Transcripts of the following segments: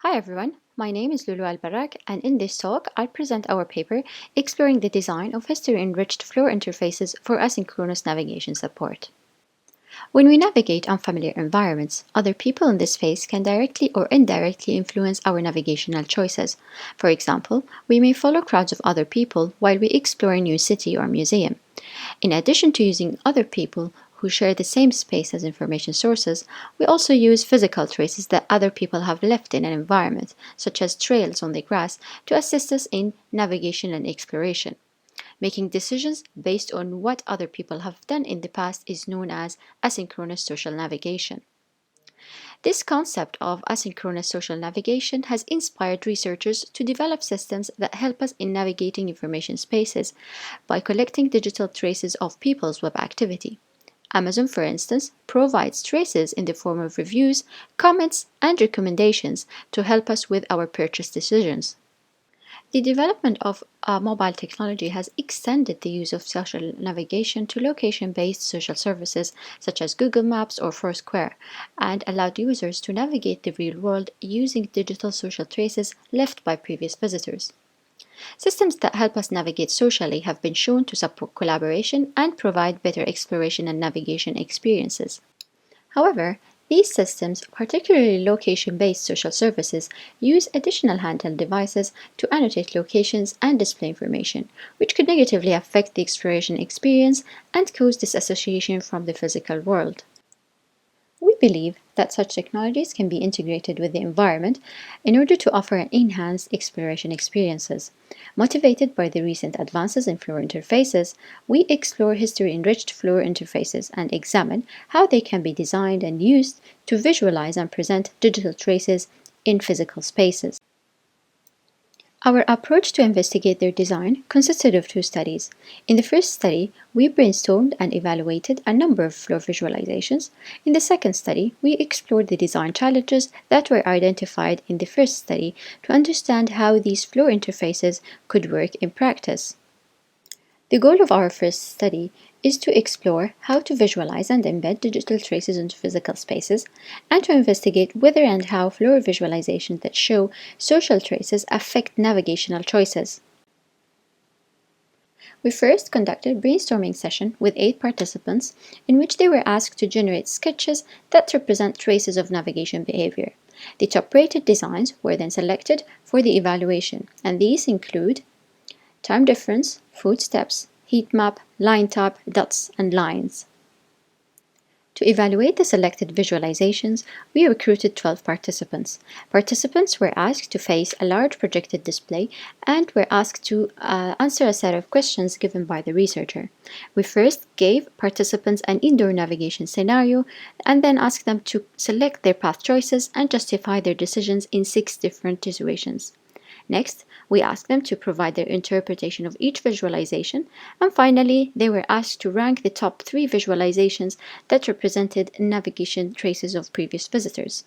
Hi everyone, my name is Luluah Albarrak, and in this talk I'll present our paper exploring the design of history-enriched floor interfaces for asynchronous navigation support. When we navigate unfamiliar environments, other people in the space can directly or indirectly influence our navigational choices. For example, we may follow crowds of other people while we explore a new city or museum. In addition to using other people who share the same space as information sources, we also use physical traces that other people have left in an environment, such as trails on the grass, to assist us in navigation and exploration. Making decisions based on what other people have done in the past is known as asynchronous social navigation. This concept of asynchronous social navigation has inspired researchers to develop systems that help us in navigating information spaces by collecting digital traces of people's web activity. Amazon, for instance, provides traces in the form of reviews, comments, and recommendations to help us with our purchase decisions. The development of mobile technology has extended the use of social navigation to location-based social services such as Google Maps or Foursquare, and allowed users to navigate the real world using digital social traces left by previous visitors. Systems that help us navigate socially have been shown to support collaboration and provide better exploration and navigation experiences. However, these systems, particularly location-based social services, use additional handheld devices to annotate locations and display information, which could negatively affect the exploration experience and cause disassociation from the physical world. We believe that such technologies can be integrated with the environment in order to offer enhanced exploration experiences. Motivated by the recent advances in floor interfaces, we explore history-enriched floor interfaces and examine how they can be designed and used to visualize and present digital traces in physical spaces. Our approach to investigate their design consisted of two studies. In the first study, we brainstormed and evaluated a number of floor visualizations. In the second study, we explored the design challenges that were identified in the first study to understand how these floor interfaces could work in practice. The goal of our first study is to explore how to visualize and embed digital traces into physical spaces, and to investigate whether and how floor visualizations that show social traces affect navigational choices. We first conducted a brainstorming session with 8 participants in which they were asked to generate sketches that represent traces of navigation behavior. The top-rated designs were then selected for the evaluation, and these include time difference, footsteps, heat map, line type, dots, and lines. To evaluate the selected visualizations, we recruited 12 participants. Participants were asked to face a large projected display and were asked to answer a set of questions given by the researcher. We first gave participants an indoor navigation scenario and then asked them to select their path choices and justify their decisions in 6 different situations. Next, we asked them to provide their interpretation of each visualization, and finally, they were asked to rank the top 3 visualizations that represented navigation traces of previous visitors.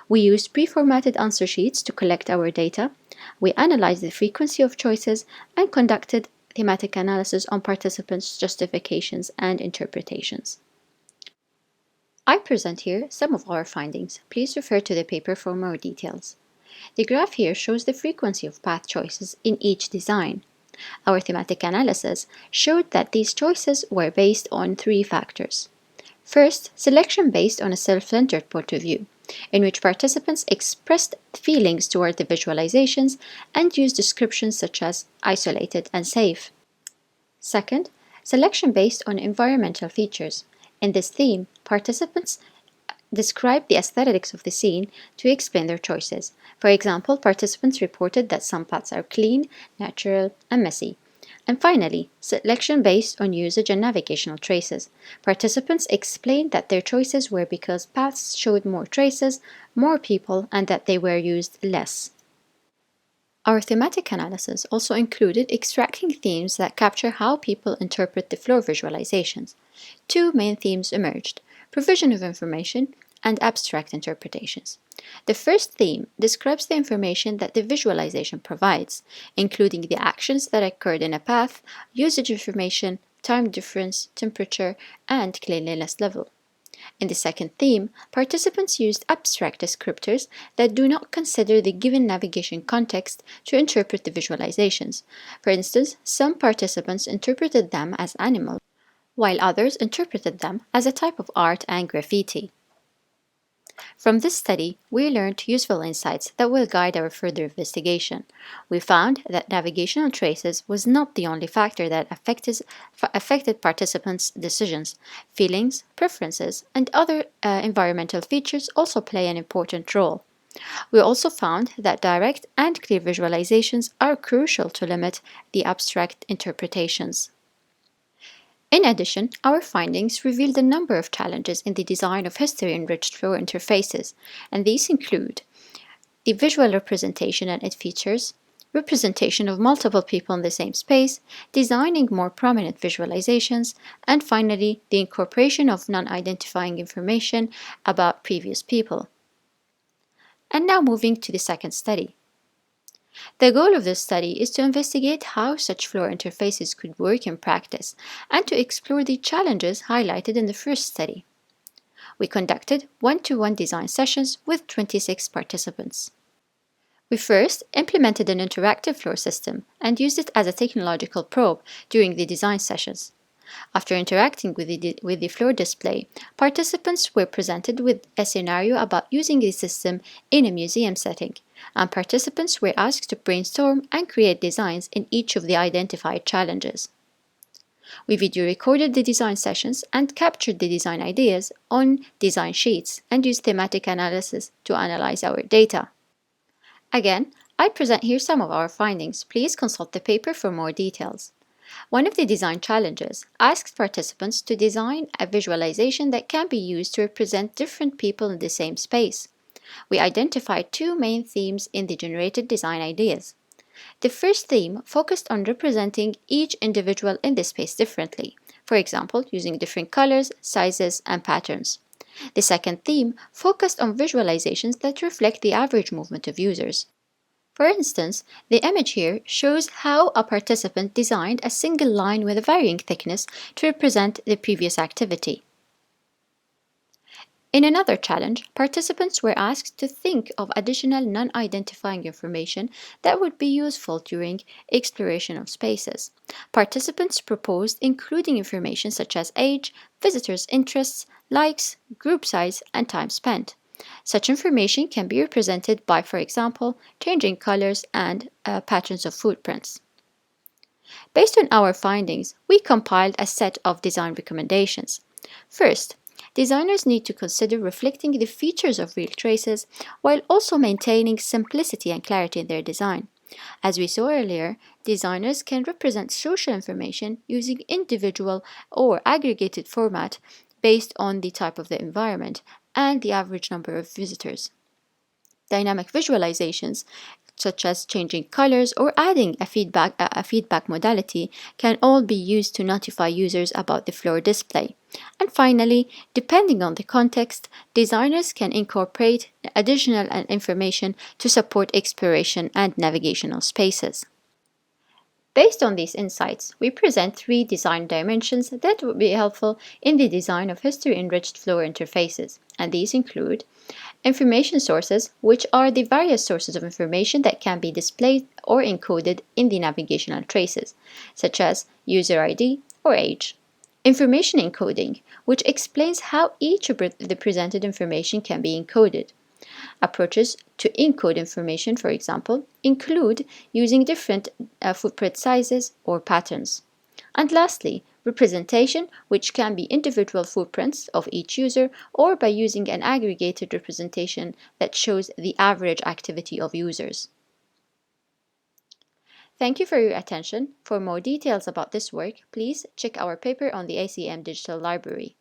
We used pre-formatted answer sheets to collect our data. We analyzed the frequency of choices and conducted thematic analysis on participants' justifications and interpretations. I present here some of our findings. Please refer to the paper for more details. The graph here shows the frequency of path choices in each design. Our thematic analysis showed that these choices were based on 3 factors. First, selection based on a self-centered point of view, in which participants expressed feelings toward the visualizations and used descriptions such as isolated and safe. Second, selection based on environmental features. In this theme, participants described the aesthetics of the scene to explain their choices. For example, participants reported that some paths are clean, natural, and messy. And finally, selection based on usage and navigational traces. Participants explained that their choices were because paths showed more traces, more people, and that they were used less. Our thematic analysis also included extracting themes that capture how people interpret the floor visualizations. 2 main themes emerged: provision of information and abstract interpretations. The first theme describes the information that the visualization provides, including the actions that occurred in a path, usage information, time difference, temperature, and cleanliness level. In the second theme, participants used abstract descriptors that do not consider the given navigation context to interpret the visualizations. For instance, some participants interpreted them as animals, while others interpreted them as a type of art and graffiti. From this study, we learned useful insights that will guide our further investigation. We found that navigational traces was not the only factor that affected participants' decisions. Feelings, preferences, and other environmental features also play an important role. We also found that direct and clear visualizations are crucial to limit the abstract interpretations. In addition, our findings revealed a number of challenges in the design of history-enriched flow interfaces, and these include the visual representation and its features, representation of multiple people in the same space, designing more prominent visualizations, and finally, the incorporation of non-identifying information about previous people. And now moving to the second study. The goal of this study is to investigate how such floor interfaces could work in practice and to explore the challenges highlighted in the first study. We conducted one-to-one design sessions with 26 participants. We first implemented an interactive floor system and used it as a technological probe during the design sessions. After interacting with the floor display, participants were presented with a scenario about using the system in a museum setting, and participants were asked to brainstorm and create designs in each of the identified challenges. We video recorded the design sessions and captured the design ideas on design sheets and used thematic analysis to analyze our data. Again, I present here some of our findings. Please consult the paper for more details. One of the design challenges asked participants to design a visualization that can be used to represent different people in the same space. We identified two main themes in the generated design ideas. The first theme focused on representing each individual in the space differently, for example, using different colors, sizes, and patterns. The second theme focused on visualizations that reflect the average movement of users. For instance, the image here shows how a participant designed a single line with a varying thickness to represent the previous activity. In another challenge, participants were asked to think of additional non-identifying information that would be useful during exploration of spaces. Participants proposed including information such as age, visitors' interests, likes, group size, and time spent. Such information can be represented by, for example, changing colors and patterns of footprints. Based on our findings, we compiled a set of design recommendations. First, designers need to consider reflecting the features of real traces while also maintaining simplicity and clarity in their design. As we saw earlier, designers can represent social information using individual or aggregated format based on the type of the environment and the average number of visitors. Dynamic visualizations, such as changing colors or adding a feedback modality, can all be used to notify users about the floor display. And finally, depending on the context, designers can incorporate additional information to support exploration and navigational spaces. Based on these insights, we present three design dimensions that would be helpful in the design of history-enriched floor interfaces, and these include information sources, which are the various sources of information that can be displayed or encoded in the navigational traces, such as user ID or age. Information encoding, which explains how each of the presented information can be encoded. Approaches to encode information, for example, include using different footprint sizes or patterns. And lastly, representation, which can be individual footprints of each user or by using an aggregated representation that shows the average activity of users. Thank you for your attention. For more details about this work, please check our paper on the ACM Digital Library.